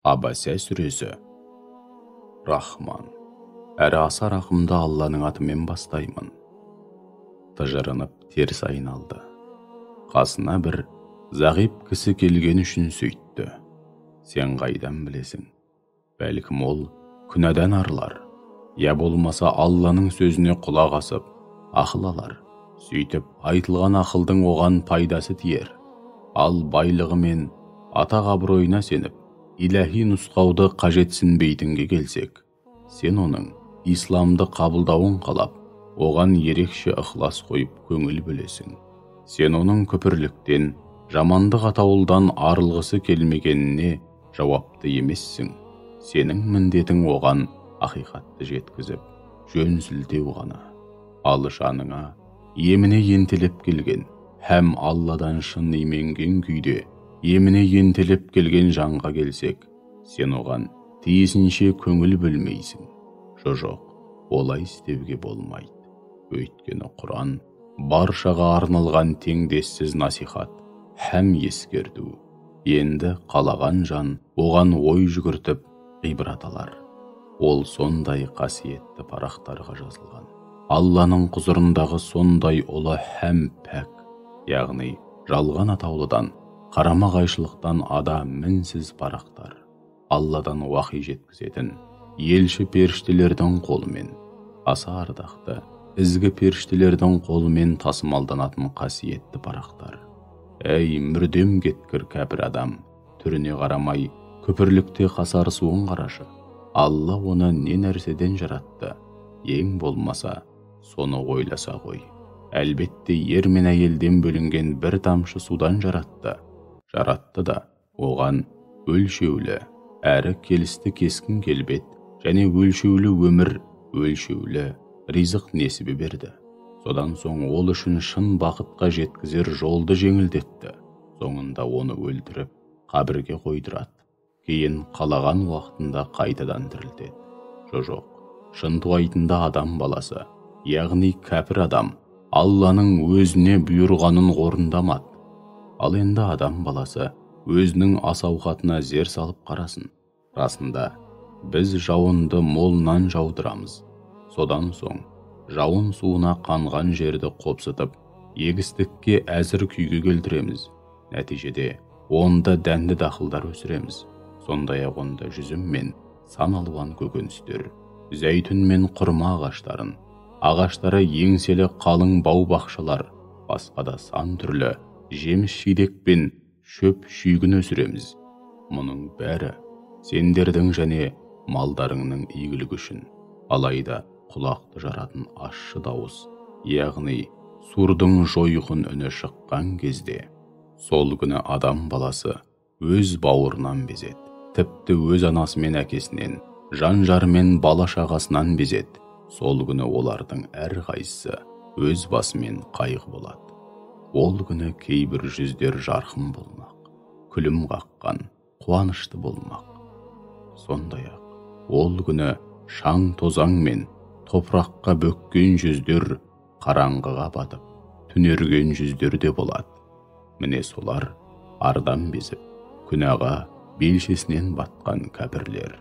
Абаса сүресі. Рахман. Әрі аса рақымды Алланың атымен бастаймын. Тыжырынып теріс айналды. Қасына бір зағип кісі келген үшін сөйтті. Сен қайдан білесің? Бәлкім ол күнәдан арылар. Я болмаса Алланың сөзіне құлақ асып, ақыл алар. Сөйтіп айтылған ақылдың оған пайдасы тиер. Ал байлығы мен атақ абыройына сеніп, иләһи нұсқауды қажетсінбейтінге келсек, сен оның исламды қабылдауын қалап, оған ерекше ықылас қойып көңіл бөлесің. Сен оның күпірліктен, жамандық атаулдан арылғысы келмегеніне жауапты емессің. Сенің міндетің оған ақиқатты жеткізіп, жөн сілтеу ғана. Ал жаныңа еміне ентелеп келген, һәм Алладан шын именген күйде еміне ентелеп келген жанға келсек, сен оған тиісінше көңіл бөлмейсің. Жоқ, олай істеуге болмайды. Өйткені Құран баршаға арналған теңдессіз насихат һәм ескерту. Енді қалаған жан оған ой жүгіртіп ғибрат алар. Ол сондай қасиетті парақтарға жазылған. Алланың құзырындағы сондай ұлы һәм пәк, яғни жалған атаулыдан, қарама қайшылықтан ада мінсіз парақтар. Алладан уахи жеткізетін елші періштелердің қолымен, аса ардақты ізгі періштелердің қолымен тасымалданатын қасиетті парақтар. Әй, мүрдем кеткір кәпір адам, түріне қарамай күпірлікте қасарысуын қарашы. Алла оны не нәрседен жаратты? Ең болмаса, соны ойласа ғой. Әлбетте ер мен әйелден бөлінген бір тамшы судан жаратты. Жаратты да оған өлшеулі, әрі келісті кескін келбет, және өлшеулі өмір, өлшеулі ризық несібі берді. Содан соң ол үшін шын бақытқа жеткізер жолды жеңілдетті. Соңында оны өлтіріп, қабірге қойдырады. Кейін қалаған уақытында қайтадан тірілтеді. Жоқ, шынтуайтында адам баласы, яғни кәпір адам, Алланың өзіне бұйырғанын орындамады. Ал енді адам баласы өзінің ас-ауқатына зер салып қарасын. Расында, біз жауынды молынан жаудырамыз. Содан соң, жауын суына қанған жерді қопсытып, егістікке әзір күйге келтіреміз. Нәтижеде, онда дәнді дақылдар өсіреміз. Сондай-ақ онда жүзім мен сан алуан көкөністер, зәйтүн мен құрма ағаштарын, ағаштары еңселі қалың бау-бақшалар, басқа да сан түрлі жеміс-жидек пен шөп шүйгін өсіреміз. Мұның бәрі сендердің және малдарыңның игілігі үшін. Алайда құлақты жаратын ащы дауыс, яғни сурдың жойқын үні шыққан кезде, сол күні адам баласы өз бауырынан безет, тіпті өз анасы мен әкесінен, жан-жары мен бала-шағасынан безет. Сол күні олардың әрқайсысы өз басымен қайғы болады. Ол күні кейбір жүздер жарқын болмақ, күлім қаққан, қуанышты болмақ. Сондай-ақ, ол күні шаң тозаң мен топыраққа бөккен жүздер қараңғыға батып, түнерген жүздер де болады. Міне солар ардан безіп, күнәға белшесінен батқан кәпірлер.